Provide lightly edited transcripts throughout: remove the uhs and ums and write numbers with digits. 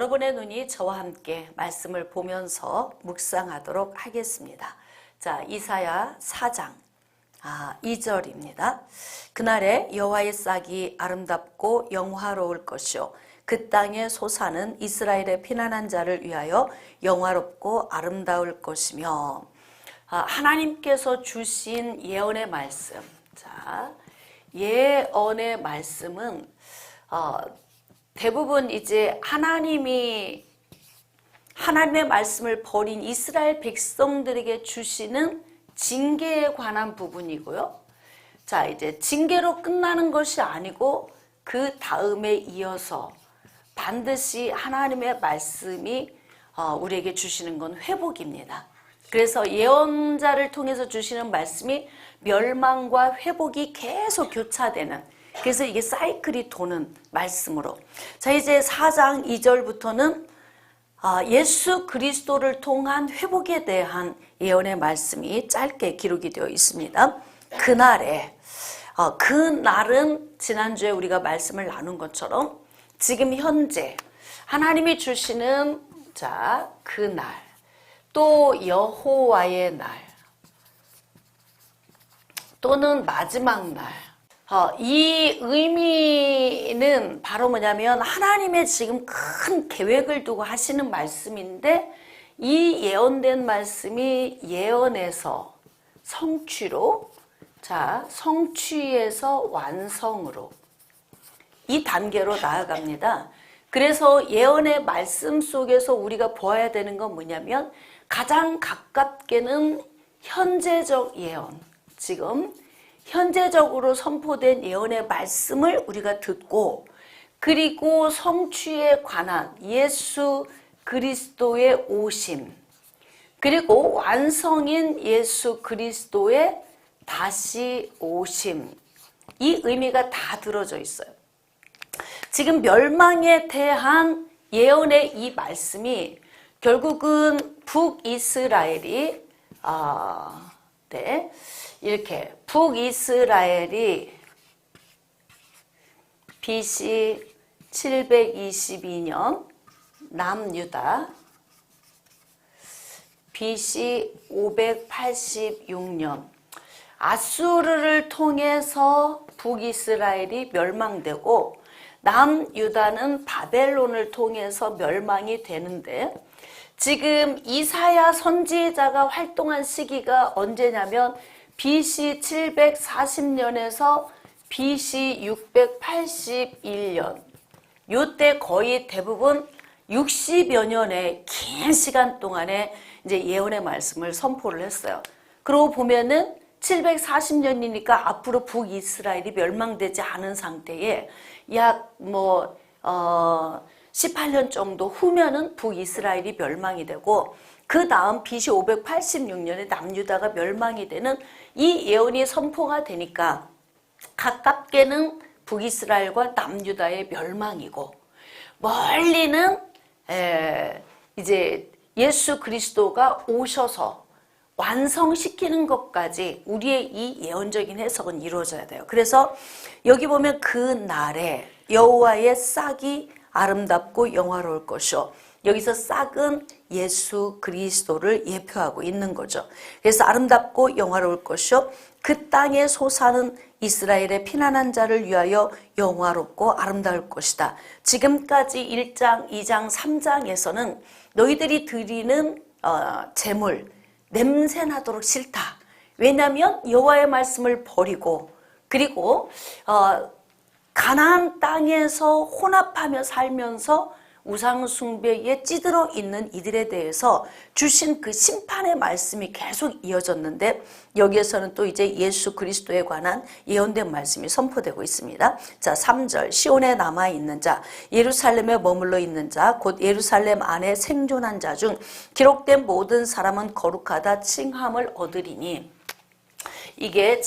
여러분의 눈이 저와 함께 말씀을 보면서 묵상하도록 하겠습니다. 자, 이사야 4장 2절입니다. 그날에 여호와의 싹이 아름답고 영화로울 것이요 그 땅의 소사는 이스라엘의 피난한 자를 위하여 영화롭고 아름다울 것이며, 하나님께서 주신 예언의 말씀. 자, 예언의 말씀은 대부분 이제 하나님의 말씀을 버린 이스라엘 백성들에게 주시는 징계에 관한 부분이고요. 자, 이제 징계로 끝나는 것이 아니고 그 다음에 이어서 반드시 하나님의 말씀이 우리에게 주시는 건 회복입니다. 그래서 예언자를 통해서 주시는 말씀이 멸망과 회복이 계속 교차되는, 그래서 이게 사이클이 도는 말씀으로. 자, 이제 4장 2절부터는 예수 그리스도를 통한 회복에 대한 예언의 말씀이 짧게 기록이 되어 있습니다. 그날에, 그날은 지난주에 우리가 말씀을 나눈 것처럼 지금 현재 하나님이 주시는 그날, 또 여호와의 날, 또는 마지막 날. 이 의미는 바로 뭐냐면 하나님의 지금 큰 계획을 두고 하시는 말씀인데, 이 예언된 말씀이 예언에서 성취로, 성취에서 완성으로 이 단계로 나아갑니다. 그래서 예언의 말씀 속에서 우리가 보아야 되는 건 뭐냐면, 가장 가깝게는 현재적 예언, 지금 현재적으로 선포된 예언의 말씀을 우리가 듣고, 그리고 성취에 관한 예수 그리스도의 오심, 그리고 완성인 예수 그리스도의 다시 오심, 이 의미가 다 들어져 있어요. 지금 멸망에 대한 예언의 이 말씀이 결국은 북이스라엘이 이렇게 북이스라엘이 BC 722년, 남유다 BC 586년 아수르를 통해서 북이스라엘이 멸망되고, 남유다는 바벨론을 통해서 멸망이 되는데, 지금 이사야 선지자가 활동한 시기가 언제냐면 BC 740년에서 BC 681년, 이때 거의 대부분 60여 년의 긴 시간 동안에 이제 예언의 말씀을 선포를 했어요. 그러고 보면은 740년이니까 앞으로 북이스라엘이 멸망되지 않은 상태에 약 18년 정도 후면은 북이스라엘이 멸망이 되고, 그 다음 BC 586년에 남유다가 멸망이 되는 이 예언이 선포가 되니까 가깝게는 북이스라엘과 남유다의 멸망이고, 멀리는 이제 예수 그리스도가 오셔서 완성시키는 것까지 우리의 이 예언적인 해석은 이루어져야 돼요. 그래서 여기 보면 그 날에 여호와의 싹이 아름답고 영화로울 것이요, 여기서 싹은 예수 그리스도를 예표하고 있는 거죠. 그래서 아름답고 영화로울 것이요 그 땅의 소사는 이스라엘의 피난한 자를 위하여 영화롭고 아름다울 것이다. 지금까지 1장, 2장, 3장에서는 너희들이 드리는 제물 냄새나도록 싫다. 왜냐하면 여호와의 말씀을 버리고, 그리고 가나안 땅에서 혼합하며 살면서 우상 숭배에 찌들어 있는 이들에 대해서 주신 그 심판의 말씀이 계속 이어졌는데, 여기에서는 또 이제 예수 그리스도에 관한 예언된 말씀이 선포되고 있습니다. 자, 3절, 시온에 남아있는 자, 예루살렘에 머물러 있는 자, 곧 예루살렘 안에 생존한 자 중 기록된 모든 사람은 거룩하다 칭함을 얻으리니. 이게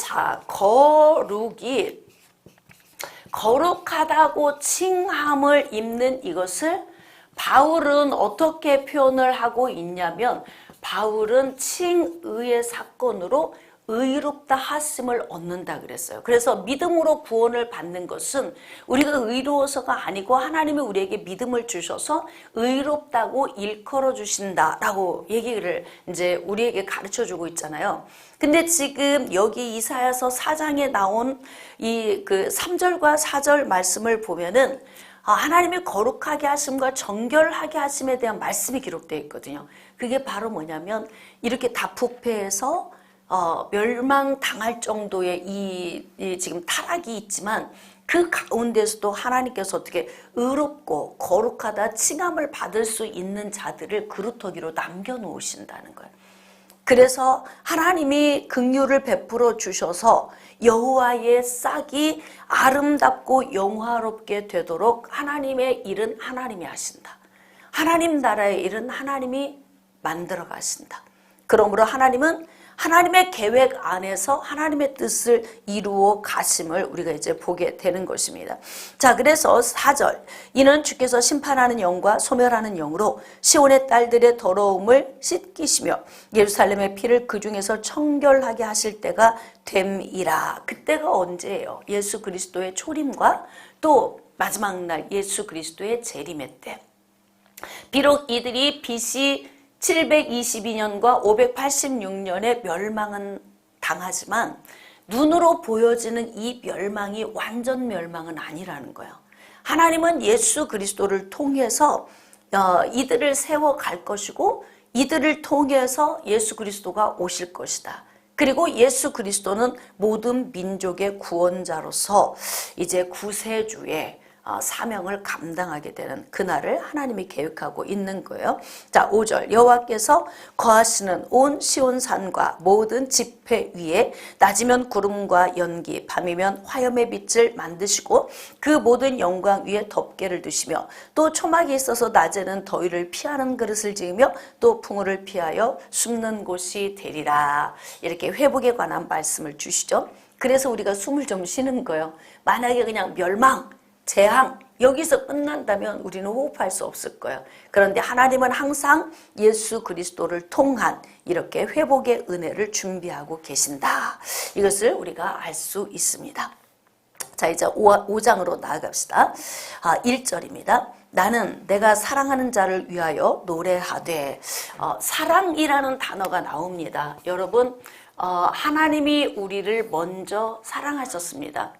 거룩하다고 칭함을 입는 이것을 바울은 어떻게 표현을 하고 있냐면, 바울은 칭의의 사건으로 의롭다 하심을 얻는다 그랬어요. 그래서 믿음으로 구원을 받는 것은 우리가 의로워서가 아니고 하나님이 우리에게 믿음을 주셔서 의롭다고 일컬어 주신다라고 얘기를 이제 우리에게 가르쳐 주고 있잖아요. 근데 지금 여기 이사야서 4장에 나온 이 그 3절과 4절 말씀을 보면은 하나님의 거룩하게 하심과 정결하게 하심에 대한 말씀이 기록되어 있거든요. 그게 바로 뭐냐면 이렇게 다부패해서 멸망당할 정도의 이 지금 타락이 있지만 그 가운데서도 하나님께서 어떻게 의롭고 거룩하다 칭함을 받을 수 있는 자들을 그루터기로 남겨놓으신다는 거예요. 그래서 하나님이 긍휼을 베풀어 주셔서 여호와의 싹이 아름답고 영화롭게 되도록 하나님의 일은 하나님이 하신다. 하나님 나라의 일은 하나님이 만들어 가신다. 그러므로 하나님은 하나님의 계획 안에서 하나님의 뜻을 이루어 가심을 우리가 이제 보게 되는 것입니다. 자, 그래서 4절 이는 주께서 심판하는 영과 소멸하는 영으로 시온의 딸들의 더러움을 씻기시며 예루살렘의 피를 그 중에서 청결하게 하실 때가 됨이라. 그때가 언제예요? 예수 그리스도의 초림과 또 마지막 날 예수 그리스도의 재림의 때. 비록 이들이 BC 722년과 586년에 멸망은 당하지만 눈으로 보여지는 이 멸망이 완전 멸망은 아니라는 거예요. 하나님은 예수 그리스도를 통해서 이들을 세워갈 것이고 이들을 통해서 예수 그리스도가 오실 것이다. 그리고 예수 그리스도는 모든 민족의 구원자로서 이제 구세주의 사명을 감당하게 되는 그날을 하나님이 계획하고 있는 거예요. 자, 5절 여호와께서 거하시는 온 시온산과 모든 지폐 위에 낮이면 구름과 연기 밤이면 화염의 빛을 만드시고 그 모든 영광 위에 덮개를 두시며 또 초막이 있어서 낮에는 더위를 피하는 그릇을 지으며 또 풍우를 피하여 숨는 곳이 되리라. 이렇게 회복에 관한 말씀을 주시죠. 그래서 우리가 숨을 좀 쉬는 거예요. 만약에 그냥 멸망 재앙 여기서 끝난다면 우리는 호흡할 수 없을 거예요. 그런데 하나님은 항상 예수 그리스도를 통한 이렇게 회복의 은혜를 준비하고 계신다. 이것을 우리가 알 수 있습니다. 자, 이제 5장으로 나아갑시다. 1절입니다. 나는 내가 사랑하는 자를 위하여 노래하되. 사랑이라는 단어가 나옵니다. 여러분, 하나님이 우리를 먼저 사랑하셨습니다.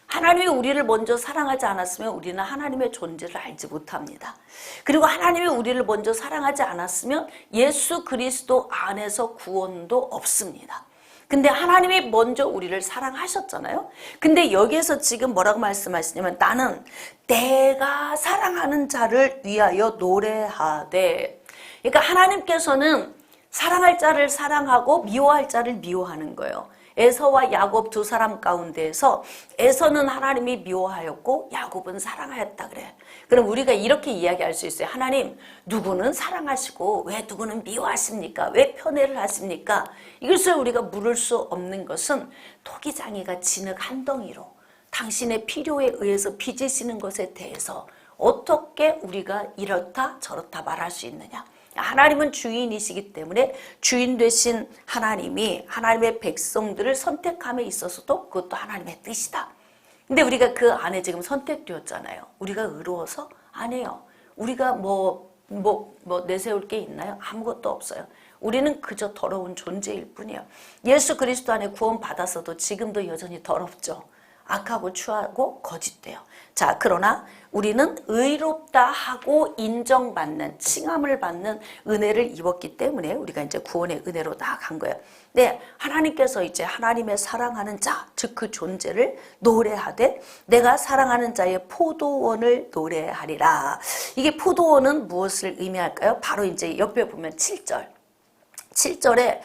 하나님이 우리를 먼저 사랑하지 않았으면 우리는 하나님의 존재를 알지 못합니다. 그리고 하나님이 우리를 먼저 사랑하지 않았으면 예수 그리스도 안에서 구원도 없습니다. 근데 하나님이 먼저 우리를 사랑하셨잖아요. 근데 여기에서 지금 뭐라고 말씀하시냐면 나는 내가 사랑하는 자를 위하여 노래하되. 그러니까 하나님께서는 사랑할 자를 사랑하고 미워할 자를 미워하는 거예요. 에서와 야곱 두 사람 가운데에서 에서는 하나님이 미워하였고 야곱은 사랑하였다 그래. 그럼 우리가 이렇게 이야기할 수 있어요. 하나님, 누구는 사랑하시고 왜 누구는 미워하십니까? 왜 편애를 하십니까? 이것을 우리가 물을 수 없는 것은 토기장이가 진흙 한 덩이로 당신의 필요에 의해서 빚으시는 것에 대해서 어떻게 우리가 이렇다 저렇다 말할 수 있느냐? 하나님은 주인이시기 때문에 주인 되신 하나님이 하나님의 백성들을 선택함에 있어서도 그것도 하나님의 뜻이다. 근데 우리가 그 안에 지금 선택되었잖아요. 우리가 의로워서? 아니에요. 우리가 내세울 게 있나요? 아무것도 없어요. 우리는 그저 더러운 존재일 뿐이에요. 예수 그리스도 안에 구원 받았어도 지금도 여전히 더럽죠. 악하고 추하고 거짓돼요. 자, 그러나 우리는 의롭다 하고 인정받는 칭함을 받는 은혜를 입었기 때문에 우리가 이제 구원의 은혜로 나아간 거예요. 네, 하나님께서 이제 하나님의 사랑하는 자, 즉 그 존재를 노래하되 내가 사랑하는 자의 포도원을 노래하리라. 이게 포도원은 무엇을 의미할까요? 바로 이제 옆에 보면 7절에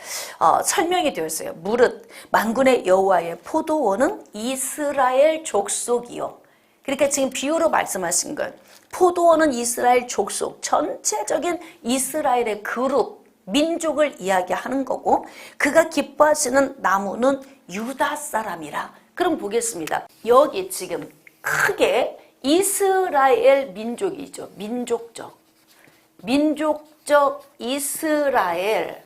설명이 되어 있어요. 무릇 만군의 여호와의 포도원은 이스라엘 족속이요. 그러니까 지금 비유로 말씀하신 것, 포도원은 이스라엘 족속, 전체적인 이스라엘의 그룹, 민족을 이야기하는 거고 그가 기뻐하시는 나무는 유다 사람이라. 그럼 보겠습니다. 여기 지금 크게 이스라엘 민족이죠. 민족적 이스라엘.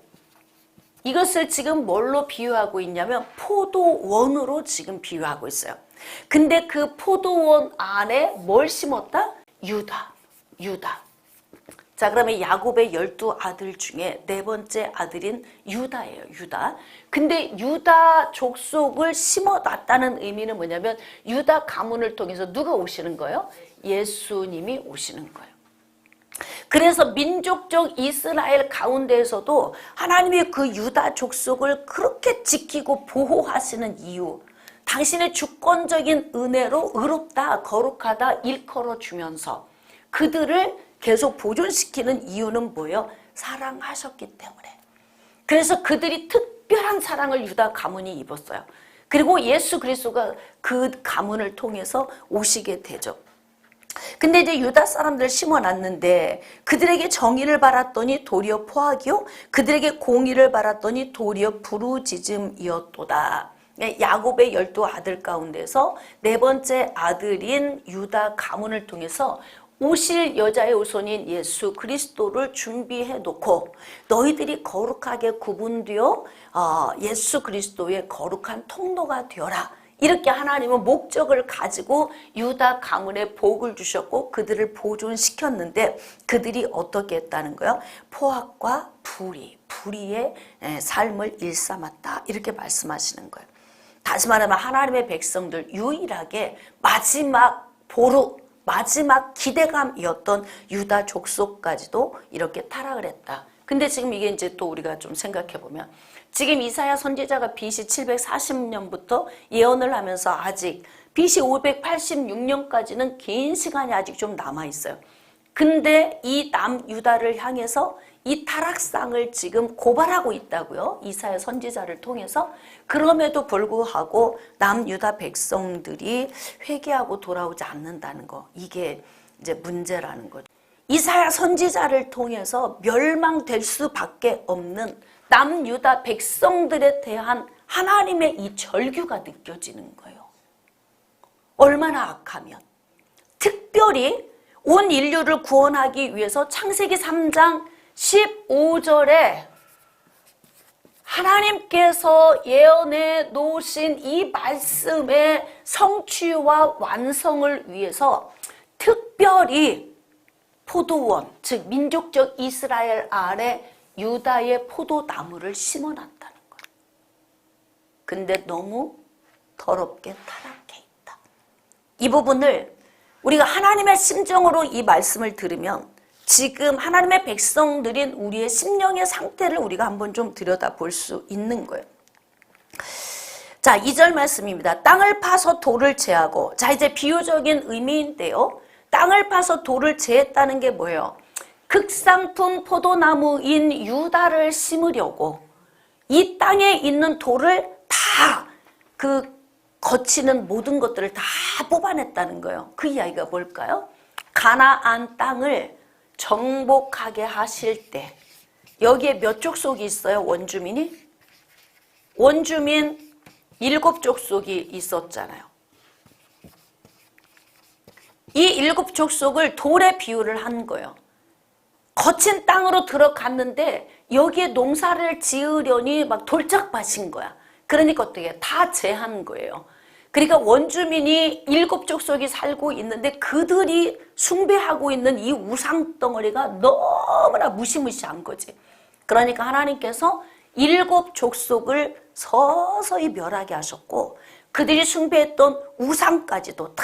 이것을 지금 뭘로 비유하고 있냐면 포도원으로 지금 비유하고 있어요. 근데 그 포도원 안에 뭘 심었다? 유다. 자, 그러면 야곱의 12아들 중에 네 번째 아들인 유다예요. 유다. 근데 유다 족속을 심어놨다는 의미는 뭐냐면 유다 가문을 통해서 누가 오시는 거예요? 예수님이 오시는 거예요. 그래서 민족적 이스라엘 가운데에서도 하나님이 그 유다 족속을 그렇게 지키고 보호하시는 이유, 당신의 주권적인 은혜로 의롭다, 거룩하다 일컬어 주면서 그들을 계속 보존시키는 이유는 뭐예요? 사랑하셨기 때문에. 그래서 그들이 특별한 사랑을 유다 가문이 입었어요. 그리고 예수 그리스도가 그 가문을 통해서 오시게 되죠. 근데 이제 유다 사람들 심어놨는데 그들에게 정의를 바랐더니 도리어 포악이요, 그들에게 공의를 바랐더니 도리어 부르짖음이었도다. 야곱의 12아들 가운데서 네 번째 아들인 유다 가문을 통해서 오실 여자의 후손인 예수 그리스도를 준비해 놓고 너희들이 거룩하게 구분되어 예수 그리스도의 거룩한 통로가 되어라. 이렇게 하나님은 목적을 가지고 유다 가문에 복을 주셨고 그들을 보존시켰는데 그들이 어떻게 했다는 거예요? 포악과 불의의 삶을 일삼았다. 이렇게 말씀하시는 거예요. 다시 말하면 하나님의 백성들 유일하게 마지막 보루, 마지막 기대감이었던 유다 족속까지도 이렇게 타락을 했다. 근데 지금 이게 이제 또 우리가 좀 생각해 보면 지금 이사야 선지자가 BC 740년부터 예언을 하면서 아직 BC 586년까지는 긴 시간이 아직 좀 남아 있어요. 근데 이 남유다를 향해서 이 타락상을 지금 고발하고 있다고요. 이사야 선지자를 통해서. 그럼에도 불구하고 남유다 백성들이 회개하고 돌아오지 않는다는 거. 이게 이제 문제라는 거죠. 이사야 선지자를 통해서 멸망될 수밖에 없는 남유다 백성들에 대한 하나님의 이 절규가 느껴지는 거예요. 얼마나 악하면. 특별히 온 인류를 구원하기 위해서 창세기 3장 15절에 하나님께서 예언해 놓으신 이 말씀의 성취와 완성을 위해서 특별히 포도원, 즉 민족적 이스라엘 안에 유다의 포도나무를 심어놨다는 거예요. 근데 너무 더럽게 타락해 있다. 이 부분을 우리가 하나님의 심정으로 이 말씀을 들으면 지금 하나님의 백성들인 우리의 심령의 상태를 우리가 한번 좀 들여다볼 수 있는 거예요. 자, 2절 말씀입니다. 땅을 파서 돌을 제하고, 자 이제 비유적인 의미인데요. 땅을 파서 돌을 제했다는 게 뭐예요? 극상품 포도나무인 유다를 심으려고 이 땅에 있는 돌을 다 거치는 모든 것들을 다 뽑아냈다는 거예요. 그 이야기가 뭘까요? 가나안 땅을 정복하게 하실 때 여기에 몇 족속이 있어요? 원주민이? 원주민 7족속이 있었잖아요. 이 7족속을 돌에 비유를 한 거예요. 거친 땅으로 들어갔는데 여기에 농사를 지으려니 막 돌짝밭인 거야. 그러니까 어떻게 다 제한 거예요. 그러니까 원주민이 7족속이 살고 있는데 그들이 숭배하고 있는 이 우상덩어리가 너무나 무시무시한 거지. 그러니까 하나님께서 7족속을 서서히 멸하게 하셨고 그들이 숭배했던 우상까지도 다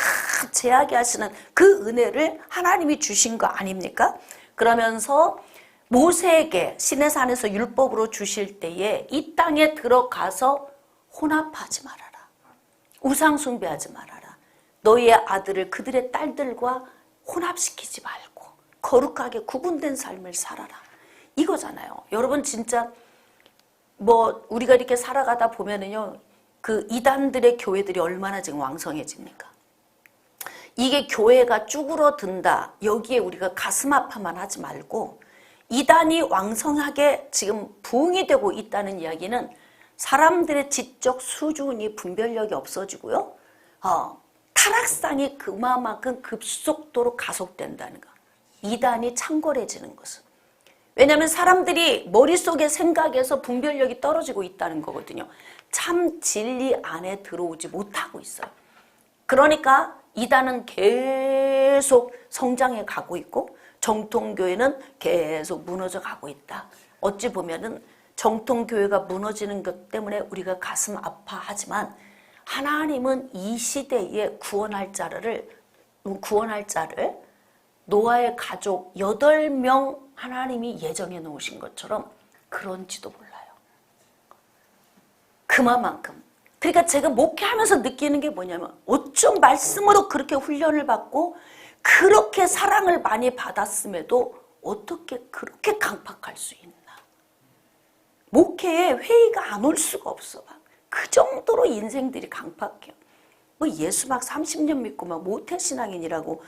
제하게 하시는 그 은혜를 하나님이 주신 거 아닙니까? 그러면서 모세에게 시내산에서 율법으로 주실 때에 이 땅에 들어가서 혼합하지 말아라. 우상 숭배하지 말아라. 너희의 아들을 그들의 딸들과 혼합시키지 말고 거룩하게 구분된 삶을 살아라. 이거잖아요. 여러분 진짜 우리가 이렇게 살아가다 보면은요. 그 이단들의 교회들이 얼마나 지금 왕성해집니까? 이게 교회가 쭈그러든다. 여기에 우리가 가슴 아파만 하지 말고 이단이 왕성하게 지금 부흥이 되고 있다는 이야기는 사람들의 지적 수준이 분별력이 없어지고요. 타락상이 그만큼 급속도로 가속된다는 거. 이단이 창궐해지는 것은. 왜냐하면 사람들이 머릿속의 생각에서 분별력이 떨어지고 있다는 거거든요. 참 진리 안에 들어오지 못하고 있어요. 그러니까 이단은 계속 성장해 가고 있고 정통교회는 계속 무너져 가고 있다. 어찌 보면은 정통교회가 무너지는 것 때문에 우리가 가슴 아파하지만 하나님은 이 시대에 구원할 자를 노아의 가족 8명 하나님이 예정해 놓으신 것처럼 그런지도 몰라요. 그만큼. 그러니까 제가 목회하면서 느끼는 게 뭐냐면 어쩜 말씀으로 그렇게 훈련을 받고 그렇게 사랑을 많이 받았음에도 어떻게 그렇게 강팍할 수 있나. 목회에 회의가 안 올 수가 없어. 그 정도로 인생들이 강팍해요. 뭐 예수 막 30년 믿고 막 모태신앙인이라고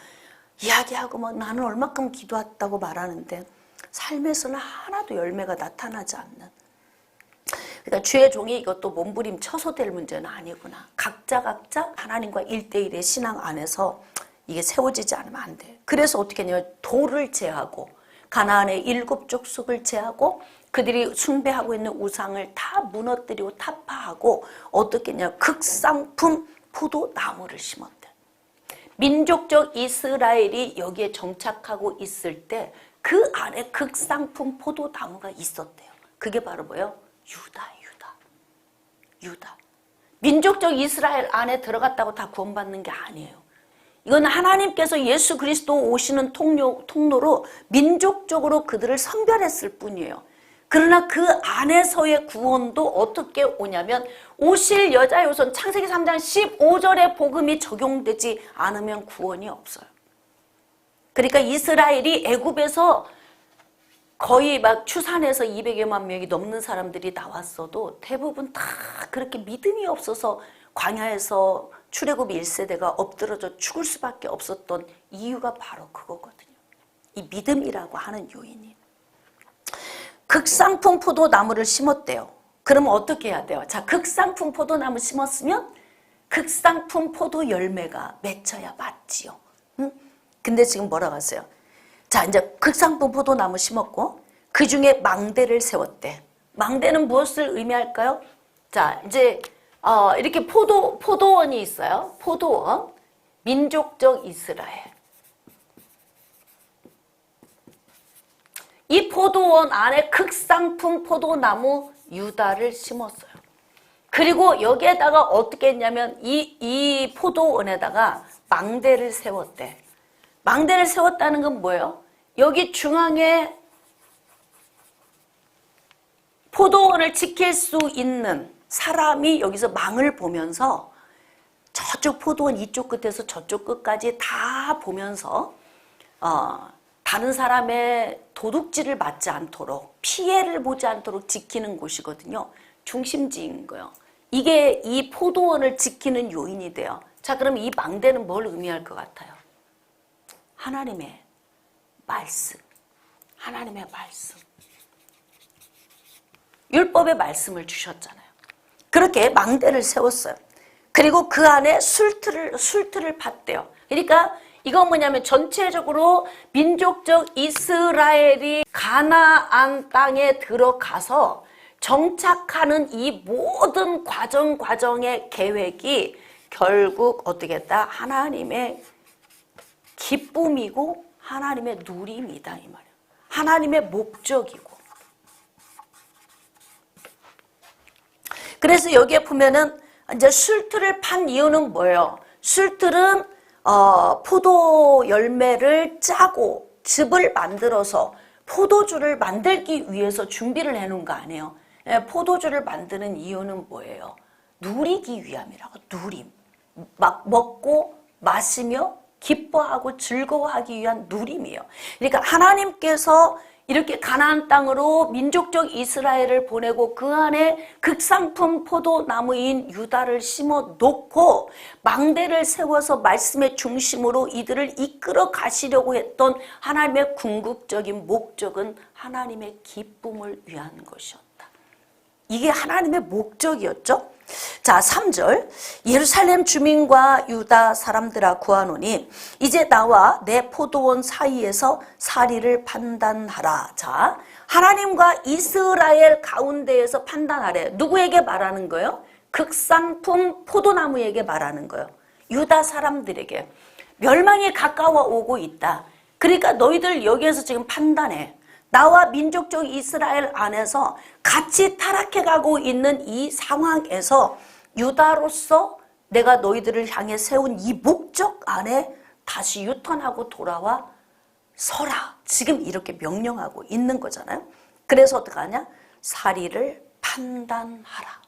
이야기하고 뭐 나는 얼마큼 기도했다고 말하는데 삶에서는 하나도 열매가 나타나지 않는. 그러니까 주의 종이 이것도 몸부림 쳐서 될 문제는 아니구나. 각자 하나님과 1대1의 신앙 안에서 이게 세워지지 않으면 안 돼. 그래서 어떻게 했냐면 돌을 제하고 가나안의 7족속을 제하고 그들이 숭배하고 있는 우상을 다 무너뜨리고 타파하고 어떻게 했냐 극상품 포도나무를 심었대. 민족적 이스라엘이 여기에 정착하고 있을 때 그 안에 극상품 포도나무가 있었대요. 그게 바로 뭐예요? 유다. 민족적 이스라엘 안에 들어갔다고 다 구원받는 게 아니에요. 이건 하나님께서 예수 그리스도 오시는 통로로 민족적으로 그들을 선별했을 뿐이에요. 그러나 그 안에서의 구원도 어떻게 오냐면 오실 여자 요손 창세기 3장 15절의 복음이 적용되지 않으면 구원이 없어요. 그러니까 이스라엘이 애굽에서 거의 막 추산해서 200여만 명이 넘는 사람들이 나왔어도 대부분 다 그렇게 믿음이 없어서 광야에서 출애굽 1세대가 엎드러져 죽을 수밖에 없었던 이유가 바로 그거거든요. 이 믿음이라고 하는 요인이. 극상품 포도나무를 심었대요. 그러면 어떻게 해야 돼요? 자, 극상품 포도나무 심었으면 극상품 포도 열매가 맺혀야 맞지요. 응? 근데 지금 뭐라고 하세요? 자, 이제 극상품 포도나무 심었고 그 중에 망대를 세웠대. 망대는 무엇을 의미할까요? 자, 이제 이렇게 포도원이 있어요. 포도원, 민족적 이스라엘. 이 포도원 안에 극상품 포도나무 유다를 심었어요. 그리고 여기에다가 어떻게 했냐면 이 포도원에다가 망대를 세웠대. 망대를 세웠다는 건 뭐예요? 여기 중앙에 포도원을 지킬 수 있는 사람이 여기서 망을 보면서 저쪽 포도원 이쪽 끝에서 저쪽 끝까지 다 보면서 다른 사람의 도둑질을 맞지 않도록 피해를 보지 않도록 지키는 곳이거든요. 중심지인 거예요. 이게 이 포도원을 지키는 요인이 돼요. 자, 그럼 이 망대는 뭘 의미할 것 같아요? 하나님의 말씀. 하나님의 말씀. 율법의 말씀을 주셨잖아요. 그렇게 망대를 세웠어요. 그리고 그 안에 술틀을 팠대요. 그러니까 이건 뭐냐면 전체적으로 민족적 이스라엘이 가나안 땅에 들어가서 정착하는 이 모든 과정의 계획이 결국 어떻게 했다? 하나님의 기쁨이고 하나님의 누림이다 이 말이에요. 하나님의 목적이고. 그래서 여기에 보면은 이제 술틀을 판 이유는 뭐예요? 술틀은 포도 열매를 짜고 즙을 만들어서 포도주를 만들기 위해서 준비를 해놓은 거 아니에요? 포도주를 만드는 이유는 뭐예요? 누리기 위함이라고. 누림. 막 먹고 마시며 기뻐하고 즐거워하기 위한 누림이에요. 그러니까 하나님께서 이렇게 가나안 땅으로 민족적 이스라엘을 보내고 그 안에 극상품 포도나무인 유다를 심어 놓고 망대를 세워서 말씀의 중심으로 이들을 이끌어 가시려고 했던 하나님의 궁극적인 목적은 하나님의 기쁨을 위한 것이었다. 이게 하나님의 목적이었죠. 자, 3절. 예루살렘 주민과 유다 사람들아 구하노니 이제 나와 내 포도원 사이에서 사리를 판단하라. 자, 하나님과 이스라엘 가운데에서 판단하래. 누구에게 말하는 거예요? 극상품 포도나무에게 말하는 거예요. 유다 사람들에게. 멸망이 가까워 오고 있다. 그러니까 너희들 여기에서 지금 판단해. 나와 민족적 이스라엘 안에서 같이 타락해 가고 있는 이 상황에서 유다로서 내가 너희들을 향해 세운 이 목적 안에 다시 유턴하고 돌아와 서라. 지금 이렇게 명령하고 있는 거잖아요. 그래서 어떡하냐? 사리를 판단하라.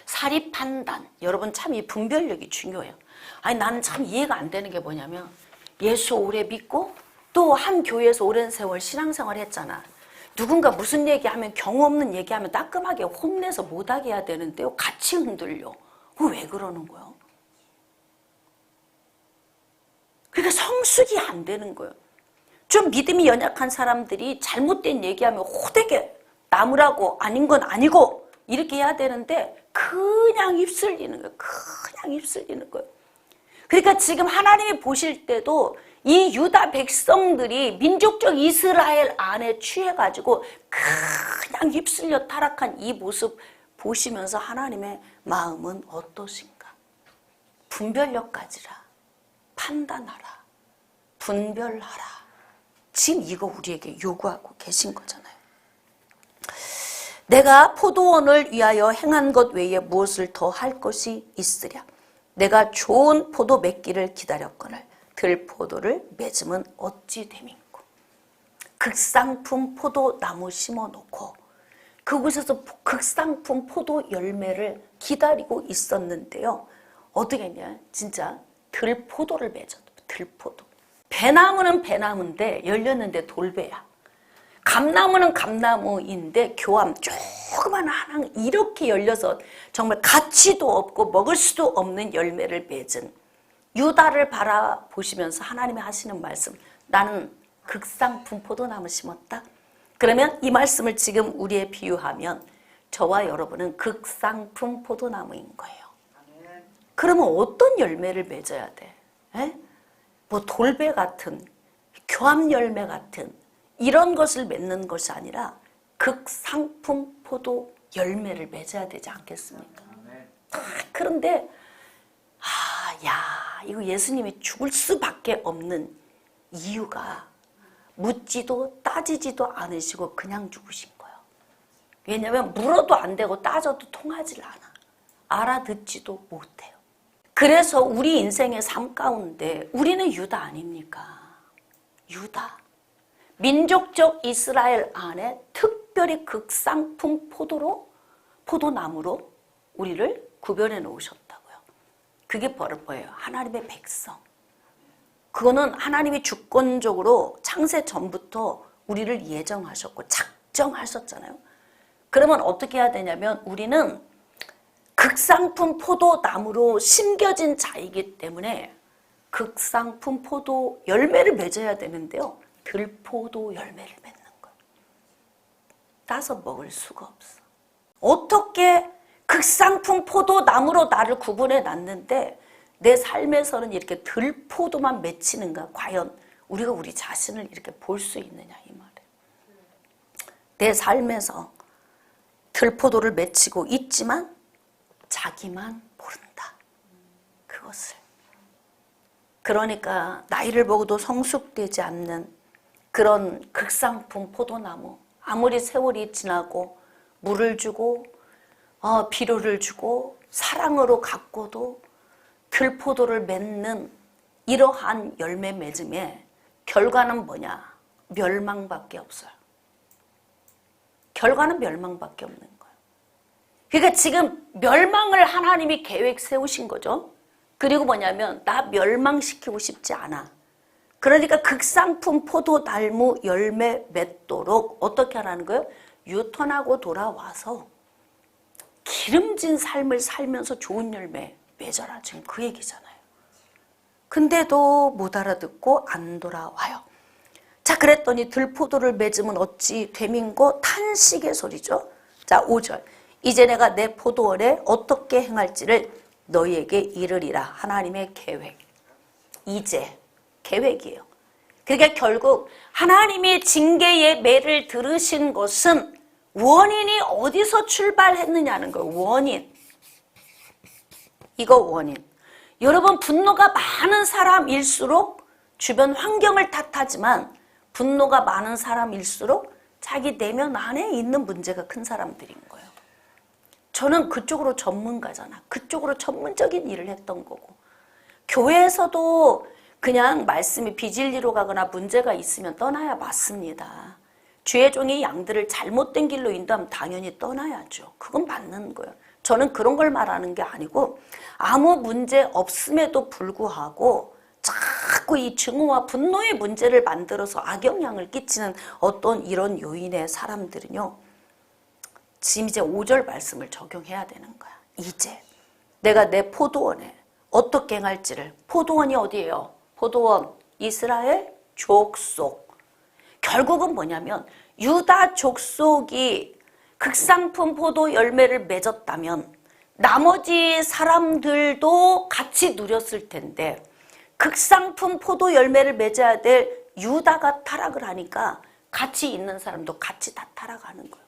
사리 판단. 여러분 참 이 분별력이 중요해요. 아니 나는 참 이해가 안 되는 게 뭐냐면 예수 오래 믿고 또 한 교회에서 오랜 세월 신앙생활 했잖아. 누군가 무슨 얘기하면 경우 없는 얘기하면 따끔하게 혼내서 못하게 해야 되는데요. 같이 흔들려. 왜 그러는 거예요? 그러니까 성숙이 안 되는 거예요. 좀 믿음이 연약한 사람들이 잘못된 얘기하면 호되게 나무라고 아닌 건 아니고 이렇게 해야 되는데 그냥 입술리는 거예요. 그냥 입술리는 거예요. 그러니까 지금 하나님이 보실 때도 이 유다 백성들이 민족적 이스라엘 안에 취해가지고 그냥 휩쓸려 타락한 이 모습 보시면서 하나님의 마음은 어떠신가? 분별력 가지라. 판단하라. 분별하라. 지금 이거 우리에게 요구하고 계신 거잖아요. 내가 포도원을 위하여 행한 것 외에 무엇을 더 할 것이 있으랴. 내가 좋은 포도 맺기를 기다렸거늘 들포도를 맺으면 어찌 됨인고. 극상품 포도나무 심어놓고 그곳에서 극상품 포도 열매를 기다리고 있었는데요. 어떻게 했냐? 진짜 들포도를 맺었다. 들포도. 배나무는 배나무인데 열렸는데 돌배야. 감나무는 감나무인데 교암 조그만 하나 이렇게 열려서 정말 가치도 없고 먹을 수도 없는 열매를 맺은 유다를 바라보시면서 하나님이 하시는 말씀, 나는 극상품 포도나무 심었다. 그러면 이 말씀을 지금 우리에 비유하면 저와 여러분은 극상품 포도나무인 거예요. 그러면 어떤 열매를 맺어야 돼? 에? 뭐 돌배 같은 교암 열매 같은 이런 것을 맺는 것이 아니라 극상품 포도 열매를 맺어야 되지 않겠습니까? 그런데 이거 예수님이 죽을 수밖에 없는 이유가 묻지도 따지지도 않으시고 그냥 죽으신 거예요. 왜냐하면 물어도 안 되고 따져도 통하질 않아. 알아듣지도 못해요. 그래서 우리 인생의 삶 가운데 우리는 유다 아닙니까? 유다. 민족적 이스라엘 안에 특별히 극상품 포도나무로 우리를 구별해 놓으셨다고요. 그게 바로 뭐예요? 하나님의 백성. 그거는 하나님이 주권적으로 창세 전부터 우리를 예정하셨고 작정하셨잖아요. 그러면 어떻게 해야 되냐면 우리는 극상품 포도나무로 심겨진 자이기 때문에 극상품 포도 열매를 맺어야 되는데요. 들포도 열매를 맺는 거예요. 따서 먹을 수가 없어. 어떻게 극상품 포도나무로 나를 구분해 놨는데 내 삶에서는 이렇게 들포도만 맺히는가? 과연 우리가 우리 자신을 이렇게 볼 수 있느냐 이 말이에요. 내 삶에서 들포도를 맺히고 있지만 자기만 모른다. 그것을. 그러니까 나이를 먹어도 성숙되지 않는 그런 극상품 포도나무, 아무리 세월이 지나고 물을 주고 비료를 주고 사랑으로 가꿔도 들포도를 맺는 이러한 열매 맺음의 결과는 뭐냐? 멸망밖에 없어요. 결과는 멸망밖에 없는 거예요. 그러니까 지금 멸망을 하나님이 계획 세우신 거죠. 그리고 뭐냐면 나 멸망시키고 싶지 않아. 그러니까 극상품 포도나무 열매 맺도록 어떻게 하라는 거예요? 유턴하고 돌아와서 기름진 삶을 살면서 좋은 열매 맺어라. 지금 그 얘기잖아요. 근데도 못 알아듣고 안 돌아와요. 자, 그랬더니 들포도를 맺으면 어찌 됨인고 탄식의 소리죠. 자, 5절. 이제 내가 내 포도원에 어떻게 행할지를 너희에게 이르리라. 하나님의 계획. 이제 계획이에요. 그게 결국 하나님이 징계의 매를 들으신 것은 원인이 어디서 출발했느냐는 거예요. 원인. 이거 원인. 여러분, 분노가 많은 사람일수록 주변 환경을 탓하지만 분노가 많은 사람일수록 자기 내면 안에 있는 문제가 큰 사람들인 거예요. 저는 그쪽으로 전문가잖아. 그쪽으로 전문적인 일을 했던 거고. 교회에서도 그냥 말씀이 비진리로 가거나 문제가 있으면 떠나야 맞습니다. 주의 종이 양들을 잘못된 길로 인도하면 당연히 떠나야죠. 그건 맞는 거예요. 저는 그런 걸 말하는 게 아니고 아무 문제 없음에도 불구하고 자꾸 이 증오와 분노의 문제를 만들어서 악영향을 끼치는 어떤 이런 요인의 사람들은요. 지금 이제 5절 말씀을 적용해야 되는 거야. 이제 내가 내 포도원에 어떻게 행할지를. 포도원이 어디예요? 포도원 이스라엘 족속. 결국은 뭐냐면 유다 족속이 극상품 포도 열매를 맺었다면 나머지 사람들도 같이 누렸을 텐데 극상품 포도 열매를 맺어야 될 유다가 타락을 하니까 같이 있는 사람도 같이 다 타락하는 거예요.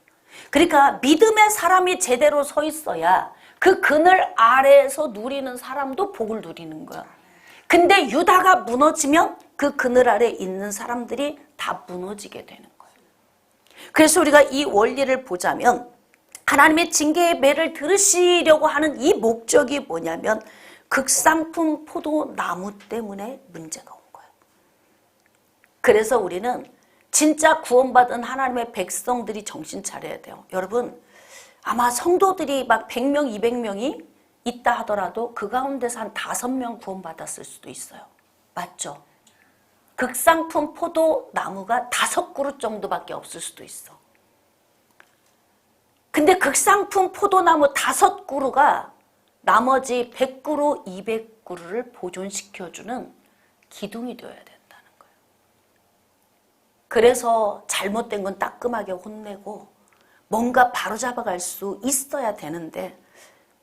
그러니까 믿음의 사람이 제대로 서 있어야 그 그늘 아래에서 누리는 사람도 복을 누리는 거야. 근데 유다가 무너지면 그 그늘 아래 있는 사람들이 다 무너지게 되는 거예요. 그래서 우리가 이 원리를 보자면 하나님의 징계의 매를 들으시려고 하는 이 목적이 뭐냐면 극상품 포도나무 때문에 문제가 온 거예요. 그래서 우리는 진짜 구원받은 하나님의 백성들이 정신 차려야 돼요. 여러분, 아마 성도들이 막 100명, 200명이 있다 하더라도 그 가운데서 한 5명 구원받았을 수도 있어요. 맞죠? 극상품 포도나무가 5그루 정도밖에 없을 수도 있어. 근데 극상품 포도나무 5그루가 나머지 100그루, 200그루를 보존시켜주는 기둥이 되어야 된다는 거예요. 그래서 잘못된 건 따끔하게 혼내고 뭔가 바로잡아갈 수 있어야 되는데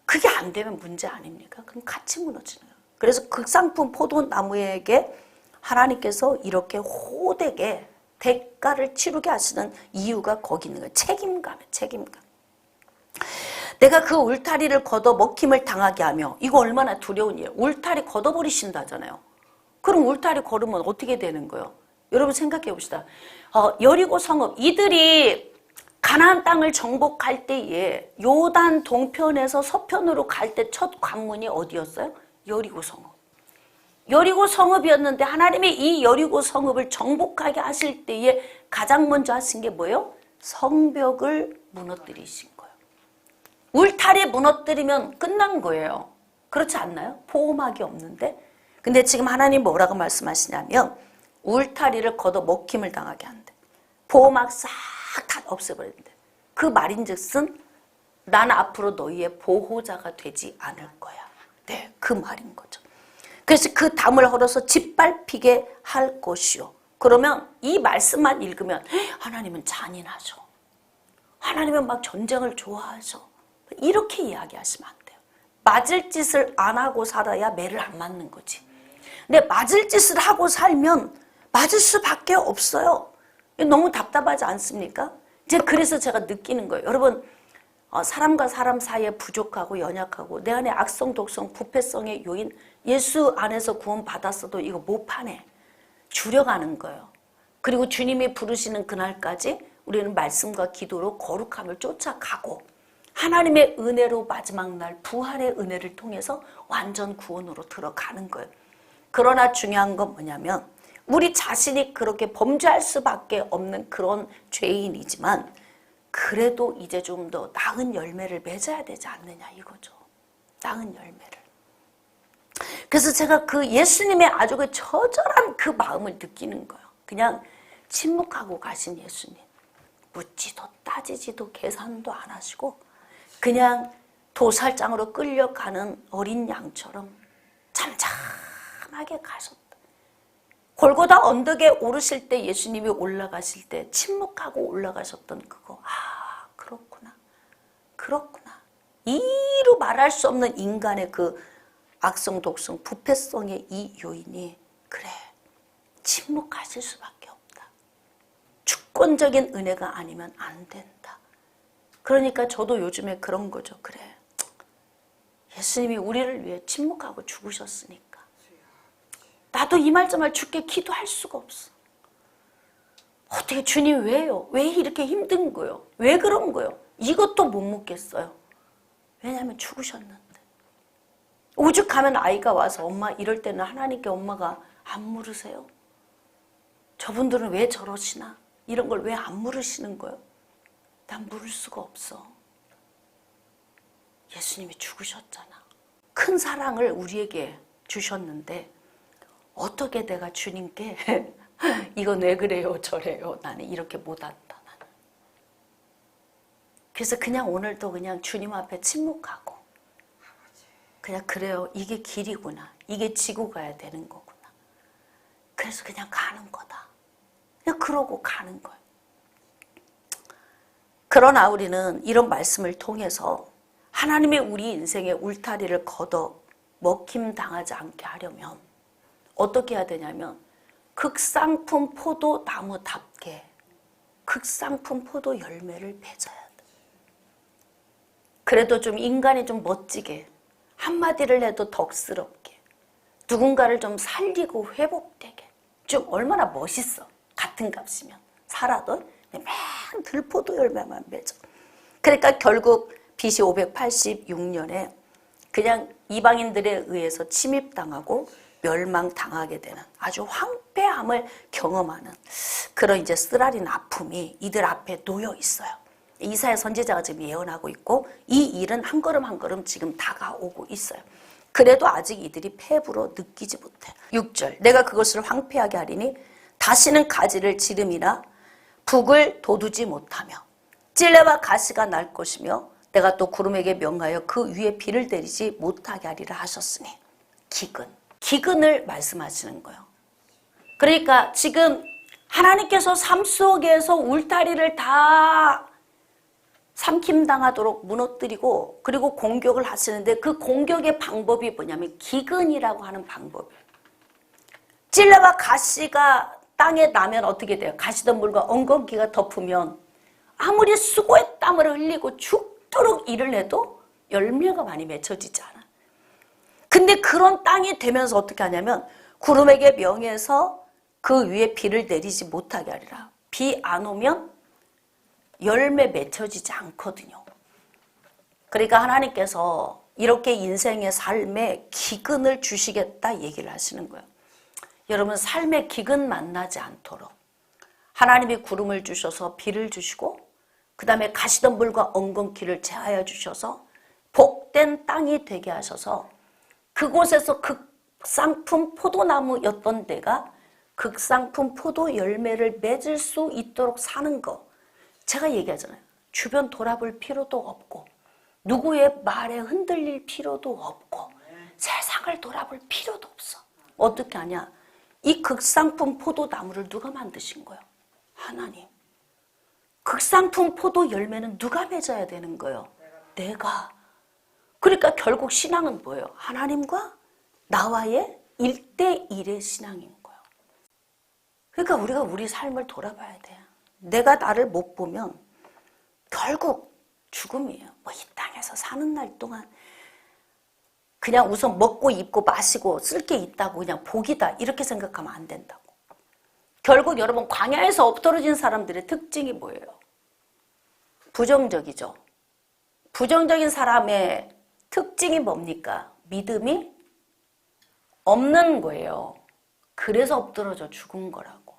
그게 안 되면 문제 아닙니까? 그럼 같이 무너지는 거예요. 그래서 극상품 포도나무에게 하나님께서 이렇게 호되게 대가를 치르게 하시는 이유가 거기 있는 거예요. 책임감이에요. 책임감. 내가 그 울타리를 걷어 먹힘을 당하게 하며 이거 얼마나 두려운 일이에요. 울타리 걷어버리신다잖아요. 그럼 울타리 걸으면 어떻게 되는 거예요? 여러분 생각해 봅시다. 여리고 성읍 이들이 가나안 땅을 정복할 때에 요단 동편에서 서편으로 갈 때 첫 관문이 어디였어요? 여리고 성읍. 여리고 성읍이었는데 하나님이 이 여리고 성읍을 정복하게 하실 때에 가장 먼저 하신 게 뭐예요? 성벽을 무너뜨리신 거예요. 울타리 무너뜨리면 끝난 거예요. 그렇지 않나요? 보호막이 없는데. 근데 지금 하나님 뭐라고 말씀하시냐면 울타리를 걷어 먹힘을 당하게 한대. 보호막 싹 다 없애버린대. 그 말인즉슨 난 앞으로 너희의 보호자가 되지 않을 거야. 네, 그 말인 거죠. 그래서 그 담을 헐어서 짓밟히게 할 것이요. 그러면 이 말씀만 읽으면 하나님은 잔인하죠. 하나님은 막 전쟁을 좋아하죠. 이렇게 이야기하시면 안 돼요. 맞을 짓을 안 하고 살아야 매를 안 맞는 거지. 근데 맞을 짓을 하고 살면 맞을 수밖에 없어요. 너무 답답하지 않습니까? 이제 그래서 제가 느끼는 거예요. 여러분, 사람과 사람 사이에 부족하고 연약하고 내 안에 악성, 독성, 부패성의 요인 예수 안에서 구원받았어도 이거 못 파네. 줄여가는 거예요. 그리고 주님이 부르시는 그날까지 우리는 말씀과 기도로 거룩함을 쫓아가고 하나님의 은혜로 마지막 날 부활의 은혜를 통해서 완전 구원으로 들어가는 거예요. 그러나 중요한 건 뭐냐면 우리 자신이 그렇게 범죄할 수밖에 없는 그런 죄인이지만 그래도 이제 좀 더 나은 열매를 맺어야 되지 않느냐 이거죠. 나은 열매를. 그래서 제가 그 예수님의 아주 그 처절한 그 마음을 느끼는 거예요. 그냥 침묵하고 가신 예수님. 묻지도 따지지도 계산도 안 하시고 그냥 도살장으로 끌려가는 어린 양처럼 잠잠하게 가셨다. 골고다 언덕에 오르실 때 예수님이 올라가실 때 침묵하고 올라가셨던 그거. 아, 그렇구나. 그렇구나. 이루 말할 수 없는 인간의 그 악성, 독성, 부패성의 이 요인이 그래. 침묵하실 수밖에 없다. 주권적인 은혜가 아니면 안 된다. 그러니까 저도 요즘에 그런 거죠. 그래, 예수님이 우리를 위해 침묵하고 죽으셨으니까 나도 이 말 저 말 주께 기도할 수가 없어. 어떻게 주님 왜요? 왜 이렇게 힘든 거요? 왜 그런 거요? 이것도 못 묻겠어요. 왜냐하면 죽으셨는데. 오죽하면 아이가 와서 엄마 이럴 때는 하나님께 엄마가 안 물으세요? 저분들은 왜 저러시나? 이런 걸 왜 안 물으시는 거예요? 난 물을 수가 없어. 예수님이 죽으셨잖아. 큰 사랑을 우리에게 주셨는데 어떻게 내가 주님께 이건 왜 그래요 저래요 나는 이렇게 못한다. 나는. 그래서 그냥 오늘도 그냥 주님 앞에 침묵하고 그냥 그래요. 이게 길이구나. 이게 지고 가야 되는 거구나. 그래서 그냥 가는 거다. 그냥 그러고 가는 거예요. 그러나 우리는 이런 말씀을 통해서 하나님의 우리 인생의 울타리를 걷어 먹힘당하지 않게 하려면 어떻게 해야 되냐면 극상품 포도 나무답게 극상품 포도 열매를 맺어야 돼. 그래도 좀 인간이 좀 멋지게 한마디를 해도 덕스럽게 누군가를 좀 살리고 회복되게 좀 얼마나 멋있어. 같은 값이면 살아도 맨 들포도 열매만 맺어. 그러니까 결국 BC 586년에 그냥 이방인들에 의해서 침입당하고 멸망당하게 되는 아주 황폐함을 경험하는 그런 이제 쓰라린 아픔이 이들 앞에 놓여 있어요. 이사야 선지자가 지금 예언하고 있고 이 일은 한 걸음 한 걸음 지금 다가오고 있어요. 그래도 아직 이들이 패부로 느끼지 못해. 6절 내가 그것을 황폐하게 하리니 다시는 가지를 지름이나 북을 돋우지 못하며 찔레와 가시가 날 것이며 내가 또 구름에게 명하여 그 위에 비를 내리지 못하게 하리라 하셨으니 기근을 말씀하시는 거예요. 그러니까 지금 하나님께서 삶 속에서 울타리를 다 삼킴당하도록 무너뜨리고 그리고 공격을 하시는데 그 공격의 방법이 뭐냐면 기근이라고 하는 방법이에요. 찔레와 가시가 땅에 나면 어떻게 돼요? 가시덤불과 엉겅퀴가 덮으면 아무리 수고의 땀을 흘리고 죽도록 일을 해도 열매가 많이 맺혀지지 않아. 근데 그런 땅이 되면서 어떻게 하냐면 구름에게 명해서 그 위에 비를 내리지 못하게 하리라. 비 안 오면 열매 맺혀지지 않거든요. 그러니까 하나님께서 이렇게 인생의 삶에 기근을 주시겠다 얘기를 하시는 거예요. 여러분 삶의 기근 만나지 않도록 하나님이 구름을 주셔서 비를 주시고 그 다음에 가시덤불과 엉겅퀴를 제하여 주셔서 복된 땅이 되게 하셔서 그곳에서 극상품 포도나무였던 데가 극상품 포도 열매를 맺을 수 있도록 사는 거. 제가 얘기하잖아요. 주변 돌아볼 필요도 없고 누구의 말에 흔들릴 필요도 없고 세상을 돌아볼 필요도 없어. 어떻게 하냐? 이 극상품 포도나무를 누가 만드신 거예요? 하나님. 극상품 포도 열매는 누가 맺어야 되는 거예요? 내가. 그러니까 결국 신앙은 뭐예요? 하나님과 나와의 1대1의 신앙인 거예요. 그러니까 우리가 우리 삶을 돌아봐야 돼요. 내가 나를 못 보면 결국 죽음이에요. 뭐 이 땅에서 사는 날 동안 그냥 우선 먹고 입고 마시고 쓸 게 있다고 그냥 복이다 이렇게 생각하면 안 된다고. 결국 여러분 광야에서 엎드러진 사람들의 특징이 뭐예요? 부정적이죠. 부정적인 사람의 특징이 뭡니까? 믿음이 없는 거예요. 그래서 엎드러져 죽은 거라고.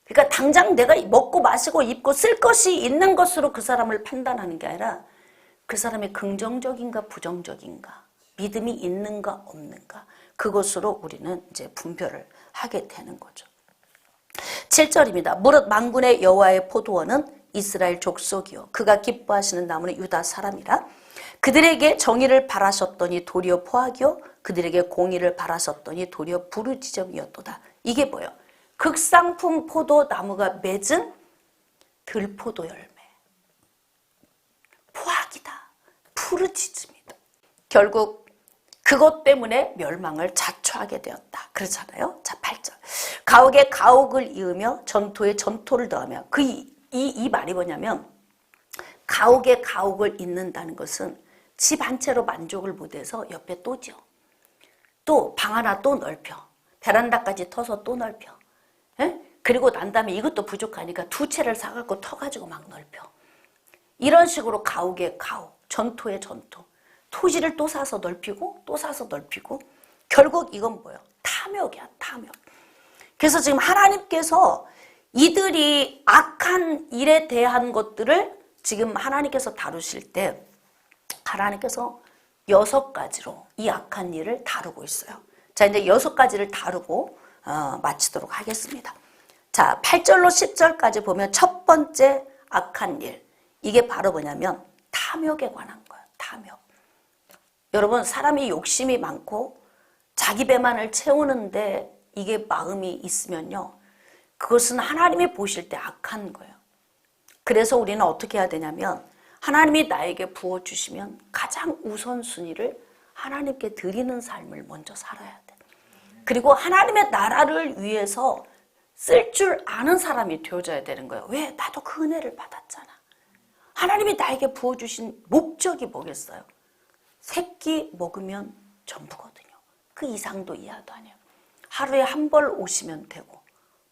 그러니까 당장 내가 먹고 마시고 입고 쓸 것이 있는 것으로 그 사람을 판단하는 게 아니라 그 사람이 긍정적인가 부정적인가 믿음이 있는가 없는가 그것으로 우리는 이제 분별을 하게 되는 거죠. 7절입니다. 무릇 만군의 여호와의 포도원은 이스라엘 족속이요 그가 기뻐하시는 나무는 유다 사람이라. 그들에게 정의를 바라셨더니 도리어 포악이요 그들에게 공의를 바라셨더니 도리어 부르짖음이었도다. 이게 뭐예요? 극상품 포도나무가 맺은 들포도 열매. 포악이다. 부르짖음이다. 결국 그것 때문에 멸망을 자초하게 되었다. 그렇잖아요. 자, 8절. 가옥에 가옥을 이으며 전토에 전토를 더하며 이 말이 뭐냐면 가옥에 가옥을 잇는다는 것은 집 한 채로 만족을 못해서 옆에 또 지어. 또 방 하나 또 넓혀. 베란다까지 터서 또 넓혀. 에? 그리고 난 다음에 이것도 부족하니까 두 채를 사갖고 터가지고 막 넓혀. 이런 식으로 가옥에 가옥, 전토에 전토. 토지를 또 사서 넓히고 또 사서 넓히고 결국 이건 뭐예요? 탐욕이야, 탐욕. 그래서 지금 하나님께서 이들이 악한 일에 대한 것들을 지금 하나님께서 다루실 때 하나님께서 6가지로 이 악한 일을 다루고 있어요. 자, 이제 6가지를 다루고 마치도록 하겠습니다. 자, 8절로 10절까지 보면 첫 번째 악한 일. 이게 바로 뭐냐면 탐욕에 관한 거예요. 탐욕. 여러분, 사람이 욕심이 많고 자기 배만을 채우는데 이게 마음이 있으면요. 그것은 하나님이 보실 때 악한 거예요. 그래서 우리는 어떻게 해야 되냐면 하나님이 나에게 부어주시면 가장 우선순위를 하나님께 드리는 삶을 먼저 살아야 돼. 그리고 하나님의 나라를 위해서 쓸 줄 아는 사람이 되어져야 되는 거예요. 왜? 나도 그 은혜를 받았잖아. 하나님이 나에게 부어주신 목적이 뭐겠어요? 새끼 먹으면 전부거든요. 그 이상도 이하도 아니에요. 하루에 한 벌 오시면 되고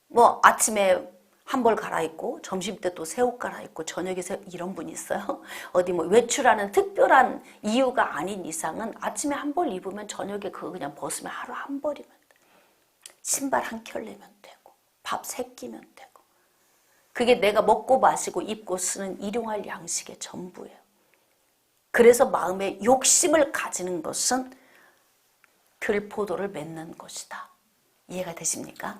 뭐 아침에 한 벌 갈아입고 점심 때 또 새 옷 갈아입고 저녁에 이런 분 있어요. 어디 뭐 외출하는 특별한 이유가 아닌 이상은 아침에 한 벌 입으면 저녁에 그거 그냥 벗으면 하루 한 벌이면 돼. 신발 한 켤레면 되고 밥 3끼면 되고 그게 내가 먹고 마시고 입고 쓰는 일용할 양식의 전부예요. 그래서 마음에 욕심을 가지는 것은 들포도를 맺는 것이다. 이해가 되십니까?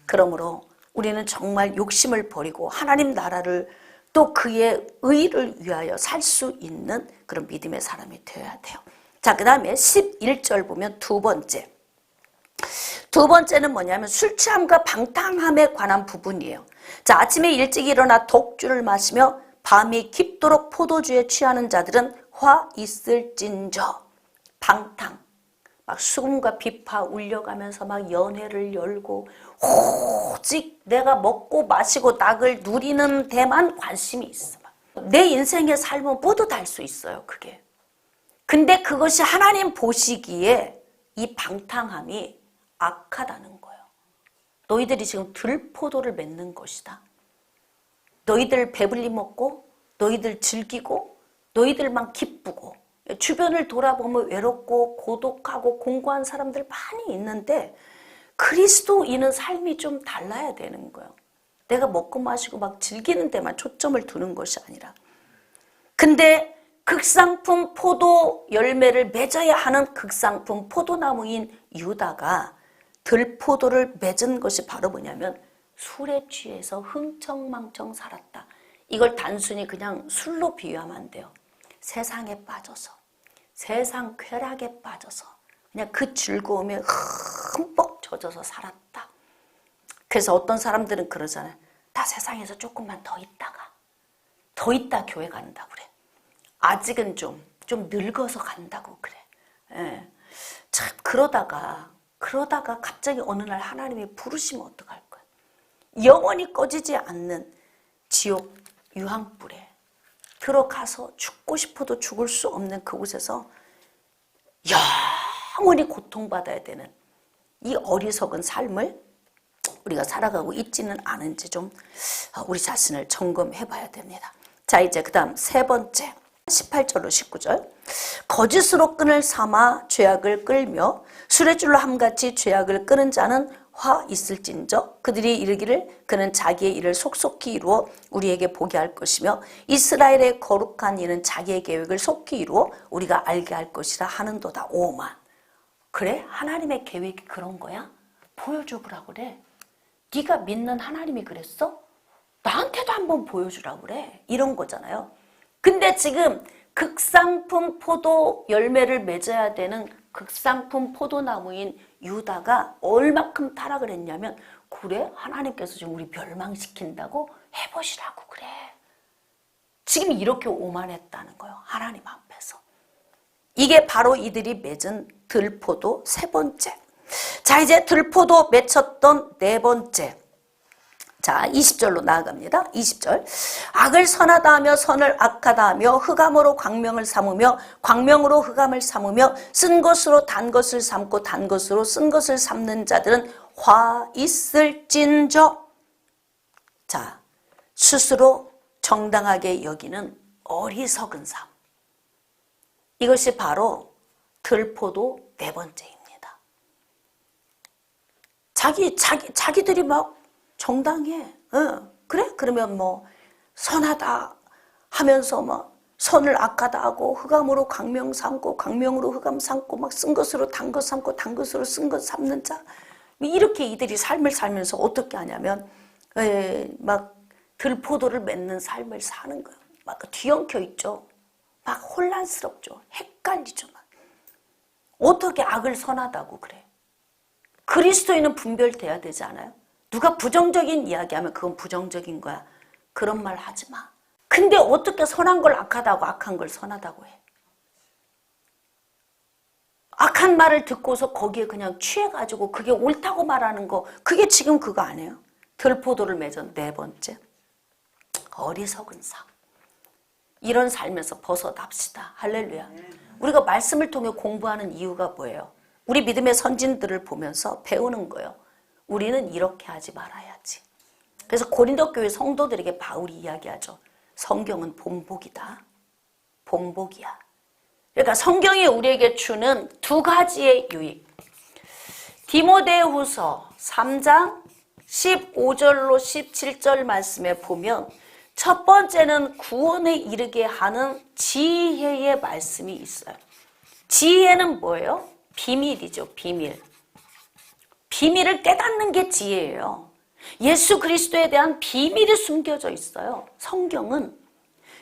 그러므로 우리는 정말 욕심을 버리고 하나님 나라를 또 그의 의를 위하여 살 수 있는 그런 믿음의 사람이 되어야 돼요. 자, 그 다음에 11절 보면 두 번째는 뭐냐면 술 취함과 방탕함에 관한 부분이에요. 자, 아침에 일찍 일어나 독주를 마시며 밤이 깊도록 포도주에 취하는 자들은 화 있을진저. 방탕. 막 수금과 비파 울려가면서 막 연회를 열고 오직 내가 먹고 마시고 낙을 누리는 데만 관심이 있어. 내 인생의 삶은 뿌듯할 수 있어요, 그게. 근데 그것이 하나님 보시기에 이 방탕함이 악하다는 거예요. 너희들이 지금 들포도를 맺는 것이다. 너희들 배불리 먹고 너희들 즐기고 너희들만 기쁘고 주변을 돌아보면 외롭고 고독하고 공고한 사람들 많이 있는데 그리스도인은 삶이 좀 달라야 되는 거예요. 내가 먹고 마시고 막 즐기는 데만 초점을 두는 것이 아니라. 근데 극상품 포도 열매를 맺어야 하는 극상품 포도나무인 유다가 들포도를 맺은 것이 바로 뭐냐면 술에 취해서 흥청망청 살았다. 이걸 단순히 그냥 술로 비유하면 안 돼요. 세상에 빠져서, 세상 쾌락에 빠져서 그냥 그 즐거움에 흠뻑 젖어서 살았다. 그래서 어떤 사람들은 그러잖아요. 나 세상에서 조금만 더 있다 교회 간다 그래. 아직은 좀 늙어서 간다고 그래. 예. 참 그러다가 갑자기 어느 날 하나님이 부르시면 어떡할 거야. 영원히 꺼지지 않는 지옥 유황불에 들어가서 죽고 싶어도 죽을 수 없는 그곳에서 영원히 고통받아야 되는 이 어리석은 삶을 우리가 살아가고 있지는 않은지 좀 우리 자신을 점검해 봐야 됩니다. 자, 이제 그 다음 세 번째 18절로 19절. 거짓으로 끈을 삼아 죄악을 끌며 수레줄로 함같이 죄악을 끄는 자는 화 있을진저. 그들이 이르기를 그는 자기의 일을 속속히 이루어 우리에게 보게 할 것이며 이스라엘의 거룩한 이는 자기의 계획을 속히 이루어 우리가 알게 할 것이라 하는도다. 오만. 그래? 하나님의 계획이 그런 거야? 보여줘 보라고 그래. 네가 믿는 하나님이 그랬어? 나한테도 한번 보여주라고 그래. 이런 거잖아요. 근데 지금 극상품 포도 열매를 맺어야 되는 극상품 포도나무인 유다가 얼마큼 타락을 했냐면 그래? 하나님께서 지금 우리 멸망시킨다고? 해보시라고 그래. 지금 이렇게 오만했다는 거예요. 하나님 앞에서. 이게 바로 이들이 맺은 들포도 세 번째. 자, 이제 들포도 맺혔던 네 번째. 자, 20절로 나아갑니다. 20절. 악을 선하다 하며 선을 악하다 하며 흑암으로 광명을 삼으며 광명으로 흑암을 삼으며 쓴 것으로 단 것을 삼고 단 것으로 쓴 것을 삼는 자들은 화 있을진저. 자, 스스로 정당하게 여기는 어리석은 삶. 이것이 바로 들포도 네 번째입니다. 자기들이 막 정당해. 그래? 그러면 뭐 선하다 하면서 막 선을 악하다 하고 흑암으로 광명 삼고 광명으로 흑암 삼고 막 쓴 것으로 단 것 삼고 단 것으로 쓴 것 삼는 자. 이렇게 이들이 삶을 살면서 어떻게 하냐면 막 들포도를 맺는 삶을 사는 거예요. 막 뒤엉켜 있죠. 막 혼란스럽죠. 헷갈리죠. 막. 어떻게 악을 선하다고 그래? 그리스도인은 분별돼야 되지 않아요? 누가 부정적인 이야기하면 그건 부정적인 거야. 그런 말 하지 마. 근데 어떻게 선한 걸 악하다고 악한 걸 선하다고 해? 악한 말을 듣고서 거기에 그냥 취해가지고 그게 옳다고 말하는 거, 그게 지금 그거 아니에요? 들포도를 맺은 네 번째. 어리석은 삶. 이런 삶에서 벗어납시다. 할렐루야. 우리가 말씀을 통해 공부하는 이유가 뭐예요? 우리 믿음의 선진들을 보면서 배우는 거예요. 우리는 이렇게 하지 말아야지. 그래서 고린도 교회 성도들에게 바울이 이야기하죠. 성경은 본보기다. 본보기야. 그러니까 성경이 우리에게 주는 두 가지의 유익. 디모데후서 3장 15절로 17절 말씀에 보면 첫 번째는 구원에 이르게 하는 지혜의 말씀이 있어요. 지혜는 뭐예요? 비밀이죠. 비밀. 비밀을 깨닫는 게 지혜예요. 예수 그리스도에 대한 비밀이 숨겨져 있어요. 성경은.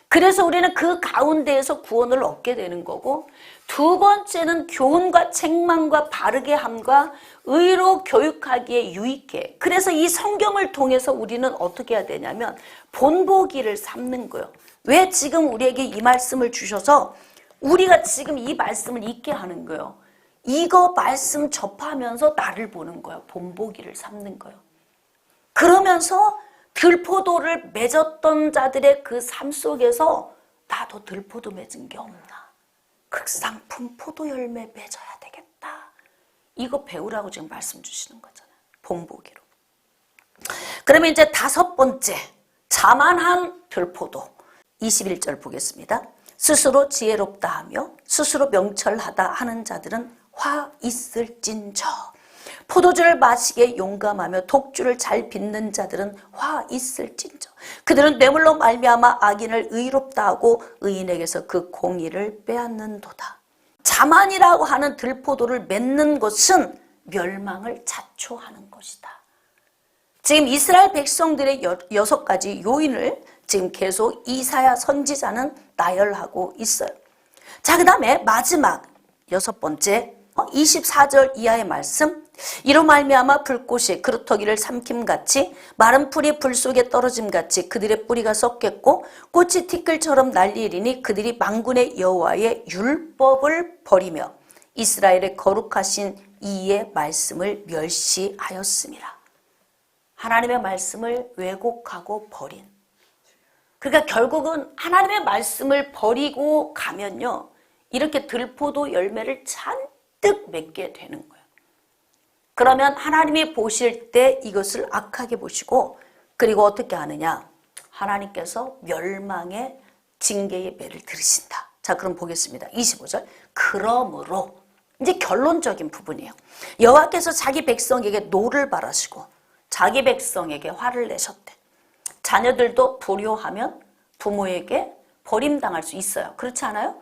그래서 우리는 그 가운데에서 구원을 얻게 되는 거고, 두 번째는 교훈과 책망과 바르게 함과 의로 교육하기에 유익해. 그래서 이 성경을 통해서 우리는 어떻게 해야 되냐면 본보기를 삼는 거예요. 왜 지금 우리에게 이 말씀을 주셔서 우리가 지금 이 말씀을 읽게 하는 거예요. 이거 말씀 접하면서 나를 보는 거예요. 본보기를 삼는 거예요. 그러면서 들포도를 맺었던 자들의 그 삶 속에서 나도 들포도 맺은 게 없나? 극상품 포도 열매 맺어야 되겠다. 이거 배우라고 지금 말씀 주시는 거잖아요. 본보기로. 그러면 이제 다섯 번째, 자만한 들포도. 21절 보겠습니다. 스스로 지혜롭다 하며 스스로 명철하다 하는 자들은 화 있을진저. 포도주를 마시기에 용감하며 독주를 잘 빚는 자들은 화 있을진저. 그들은 뇌물로 말미암아 악인을 의롭다 하고 의인에게서 그 공의를 빼앗는도다. 자만이라고 하는 들포도를 맺는 것은 멸망을 자초하는 것이다. 지금 이스라엘 백성들의 6가지 요인을 지금 계속 이사야 선지자는 나열하고 있어요. 자, 그 다음에 마지막 6번째 24절 이하의 말씀. 이로 말미암아 불꽃이 그루터기를 삼킴같이 마른 풀이 불 속에 떨어짐같이 그들의 뿌리가 썩겠고 꽃이 티끌처럼 날리리니 그들이 만군의 여호와의 율법을 버리며 이스라엘의 거룩하신 이의 말씀을 멸시하였음이라. 하나님의 말씀을 왜곡하고 버린. 그러니까 결국은 하나님의 말씀을 버리고 가면요, 이렇게 들포도 열매를 잔뜩 맺게 되는 거예요. 그러면 하나님이 보실 때 이것을 악하게 보시고, 그리고 어떻게 하느냐? 하나님께서 멸망의 징계의 매를 들으신다. 자, 그럼 보겠습니다. 25절. 그러므로, 이제 결론적인 부분이에요. 여호와께서 자기 백성에게 노를 바라시고 자기 백성에게 화를 내셨대. 자녀들도 불효하면 부모에게 버림당할 수 있어요. 그렇지 않아요?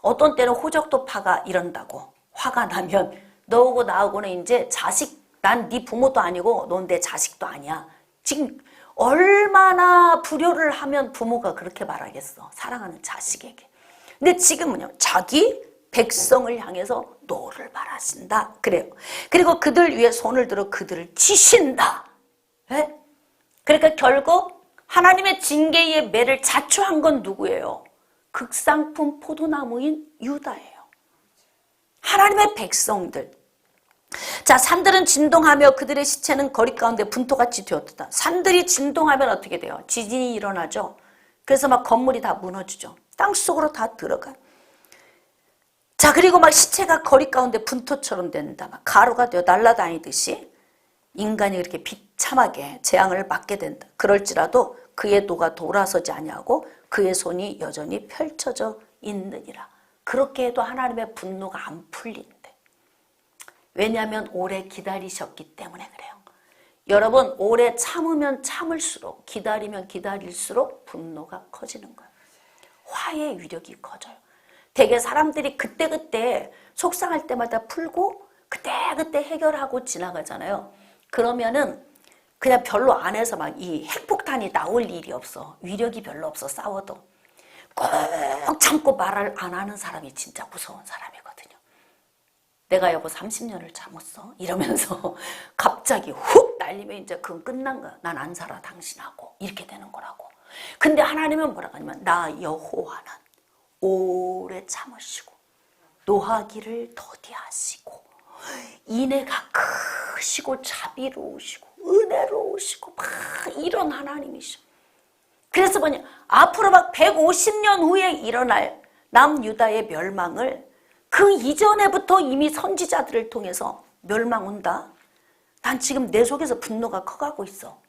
어떤 때는 호적도 파가 이런다고. 화가 나면 너하고 나하고는 이제 자식, 난 네 부모도 아니고 넌 내 자식도 아니야. 지금 얼마나 불효를 하면 부모가 그렇게 말하겠어. 사랑하는 자식에게. 근데 지금은요, 자기 백성을 향해서 노를 바라신다. 그래요. 그리고 그들 위에 손을 들어 그들을 치신다. 네? 그러니까 결국 하나님의 징계의 매를 자초한 건 누구예요? 극상품 포도나무인 유다예요. 하나님의 백성들. 자, 산들은 진동하며 그들의 시체는 거리 가운데 분토같이 되었다. 산들이 진동하면 어떻게 돼요? 지진이 일어나죠. 그래서 막 건물이 다 무너지죠. 땅속으로 다 들어가요. 자, 그리고 막 시체가 거리 가운데 분토처럼 된다. 막 가루가 되어 날아다니듯이 인간이 그렇게 비참하게 재앙을 받게 된다. 그럴지라도 그의 도가 돌아서지 아니하고 그의 손이 여전히 펼쳐져 있느니라. 그렇게 해도 하나님의 분노가 안 풀린대. 왜냐하면 오래 기다리셨기 때문에 그래요. 여러분, 오래 참으면 참을수록, 기다리면 기다릴수록 분노가 커지는 거예요. 화의 위력이 커져요. 되게 사람들이 그때그때 속상할 때마다 풀고 그때그때 해결하고 지나가잖아요. 그러면은 그냥 별로 안에서 막 이 핵폭탄이 나올 일이 없어. 위력이 별로 없어. 싸워도. 꼭 참고 말을 안 하는 사람이 진짜 무서운 사람이거든요. 내가 여보 30년을 참았어. 이러면서 갑자기 훅 날리면 이제 그건 끝난 거야. 난 안 살아 당신하고. 이렇게 되는 거라고. 근데 하나님은 뭐라고 하냐면 나 여호와는 오래 참으시고 노하기를 더디하시고 인애가 크시고 자비로우시고 은혜로우시고 막 이런 하나님이셔. 그래서 뭐냐, 앞으로 막 150년 후에 일어날 남유다의 멸망을 그 이전에부터 이미 선지자들을 통해서 멸망 온다. 난 지금 내 속에서 분노가 커가고 있어.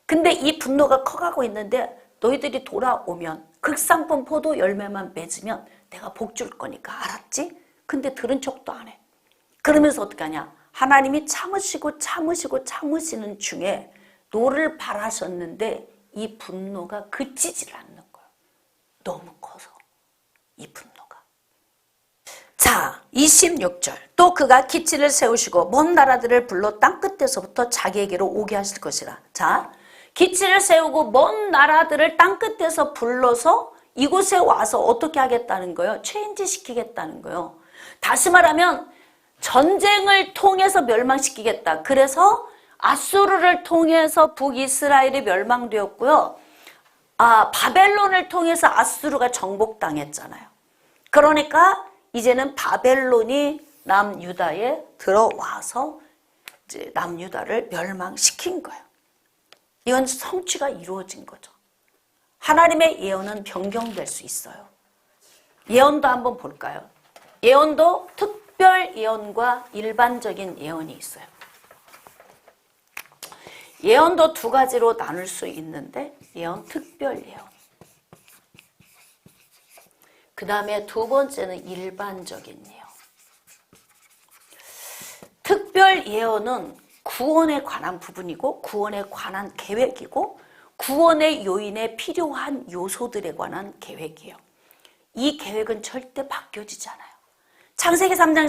근데 이 분노가 커가고 있는데 너희들이 돌아오면 극상품 포도 열매만 맺으면 내가 복 줄 거니까 알았지? 근데 들은 척도 안 해. 그러면서 어떻게 하냐? 하나님이 참으시는 중에 노를 바라셨는데 이 분노가 그치질 않는 거예요. 너무 커서 이 분노가. 자, 26절. 또 그가 기치를 세우시고 먼 나라들을 불러 땅끝에서부터 자기에게로 오게 하실 것이라. 자, 기치를 세우고 먼 나라들을 땅끝에서 불러서 이곳에 와서 어떻게 하겠다는 거예요? 체인지 시키겠다는 거예요. 다시 말하면 전쟁을 통해서 멸망시키겠다. 그래서 아수르를 통해서 북이스라엘이 멸망되었고요. 바벨론을 통해서 아수르가 정복당했잖아요. 그러니까 이제는 바벨론이 남유다에 들어와서 이제 남유다를 멸망시킨 거예요. 이건 성취가 이루어진 거죠. 하나님의 예언은 변경될 수 있어요. 예언도 한번 볼까요? 예언도 특별 예언과 일반적인 예언이 있어요. 예언도 두 가지로 나눌 수 있는데 예언, 특별 예언. 그 다음에 두 번째는 일반적인 예언. 특별 예언은 구원에 관한 부분이고 구원에 관한 계획이고 구원의 요인에 필요한 요소들에 관한 계획이에요. 이 계획은 절대 바뀌어지지 않아요. 창세기 3장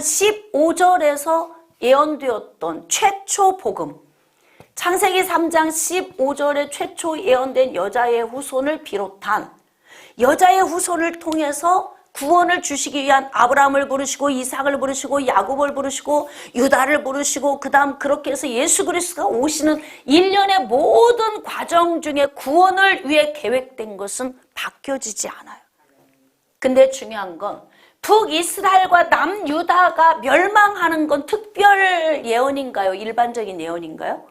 15절에서 예언되었던 최초 복음, 창세기 3장 15절에 최초 예언된 여자의 후손을 비롯한 여자의 후손을 통해서 구원을 주시기 위한 아브라함을 부르시고 이삭을 부르시고 야곱을 부르시고 유다를 부르시고 그 다음 그렇게 해서 예수 그리스도가 오시는 일련의 모든 과정 중에 구원을 위해 계획된 것은 바뀌어지지 않아요. 근데 중요한 건 북이스라엘과 남유다가 멸망하는 건 특별 예언인가요? 일반적인 예언인가요?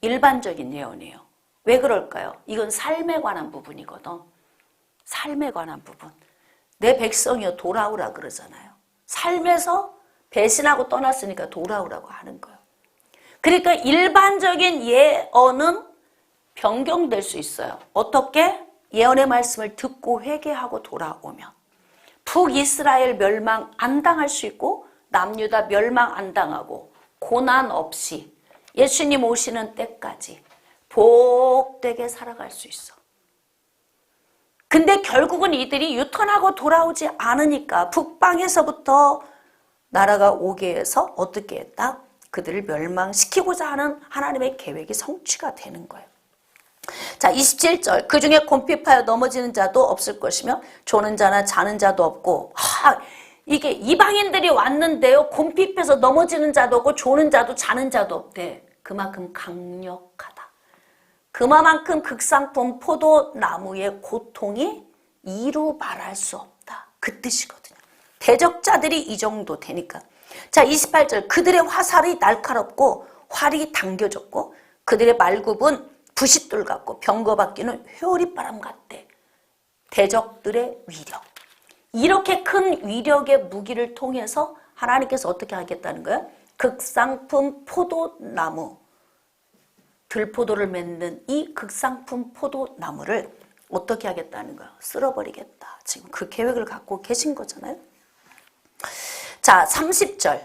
일반적인 예언이에요. 왜 그럴까요? 이건 삶에 관한 부분이거든. 삶에 관한 부분. 내 백성이여 돌아오라 그러잖아요. 삶에서 배신하고 떠났으니까 돌아오라고 하는 거예요. 그러니까 일반적인 예언은 변경될 수 있어요. 어떻게? 예언의 말씀을 듣고 회개하고 돌아오면. 북이스라엘 멸망 안 당할 수 있고 남유다 멸망 안 당하고 고난 없이 예수님 오시는 때까지 복되게 살아갈 수 있어. 근데 결국은 이들이 유턴하고 돌아오지 않으니까 북방에서부터 나라가 오게 해서 어떻게 했다? 그들을 멸망시키고자 하는 하나님의 계획이 성취가 되는 거예요. 자, 27절. 그 중에 곰핍하여 넘어지는 자도 없을 것이며 조는 자나 자는 자도 없고. 이게 이방인들이 왔는데요. 곰핍해서 넘어지는 자도 없고 조는 자도 자는 자도 없대. 그만큼 강력하다. 그만큼 극상품 포도나무의 고통이 이루 말할 수 없다. 그 뜻이거든요. 대적자들이 이 정도 되니까. 자, 28절. 그들의 화살이 날카롭고 활이 당겨졌고 그들의 말굽은 부싯돌 같고 병거바퀴는 회오리바람 같대. 대적들의 위력. 이렇게 큰 위력의 무기를 통해서 하나님께서 어떻게 하겠다는 거예요? 극상품 포도나무, 들포도를 맺는 이 극상품 포도나무를 어떻게 하겠다는 거예요? 쓸어버리겠다. 지금 그 계획을 갖고 계신 거잖아요. 자, 30절.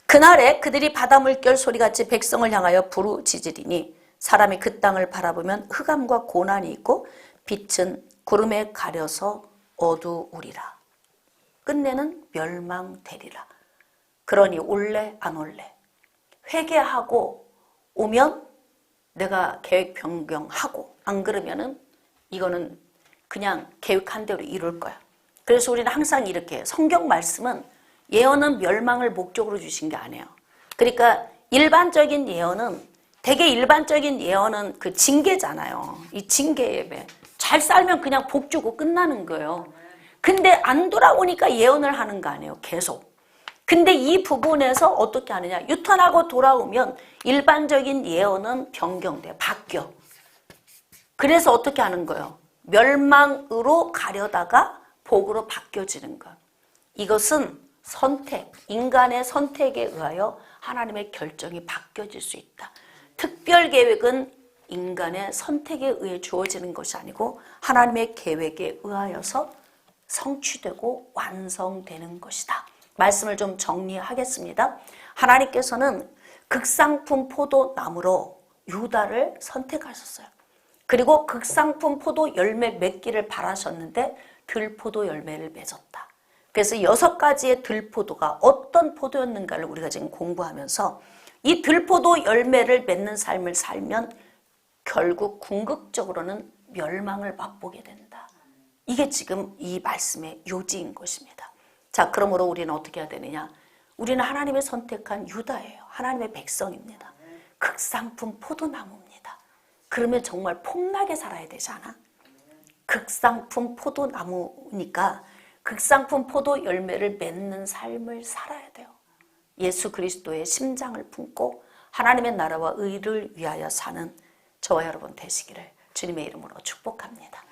그날에 그들이 바다 물결 소리같이 백성을 향하여 부르짖으리니 사람이 그 땅을 바라보면 흑암과 고난이 있고 빛은 구름에 가려서 어두우리라. 끝내는 멸망되리라. 그러니 올래 안 올래? 회개하고 오면 내가 계획 변경하고 안 그러면은 이거는 그냥 계획한 대로 이룰 거야. 그래서 우리는 항상 이렇게 성경 말씀은 예언은 멸망을 목적으로 주신 게 아니에요. 그러니까 일반적인 예언은 되게 일반적인 예언은 그 징계잖아요. 이 징계 예배. 잘 살면 그냥 복 주고 끝나는 거예요. 근데 안 돌아오니까 예언을 하는 거 아니에요. 계속. 근데 이 부분에서 어떻게 하느냐. 유턴하고 돌아오면 일반적인 예언은 변경돼. 바뀌어. 그래서 어떻게 하는 거예요? 멸망으로 가려다가 복으로 바뀌어지는 것. 이것은 선택, 인간의 선택에 의하여 하나님의 결정이 바뀌어질 수 있다. 특별 계획은 인간의 선택에 의해 주어지는 것이 아니고 하나님의 계획에 의하여서 성취되고 완성되는 것이다. 말씀을 좀 정리하겠습니다. 하나님께서는 극상품 포도나무로 유다를 선택하셨어요. 그리고 극상품 포도 열매 맺기를 바라셨는데 들포도 열매를 맺었다. 그래서 6가지의 들포도가 어떤 포도였는가를 우리가 지금 공부하면서 이 들포도 열매를 맺는 삶을 살면 결국 궁극적으로는 멸망을 맛보게 된다. 이게 지금 이 말씀의 요지인 것입니다. 자, 그러므로 우리는 어떻게 해야 되느냐? 우리는 하나님의 선택한 유다예요. 하나님의 백성입니다. 극상품 포도나무입니다. 그러면 정말 폼나게 살아야 되지 않아? 극상품 포도나무니까 극상품 포도 열매를 맺는 삶을 살아야 돼요. 예수 그리스도의 심장을 품고 하나님의 나라와 의를 위하여 사는 저와 여러분 되시기를 주님의 이름으로 축복합니다.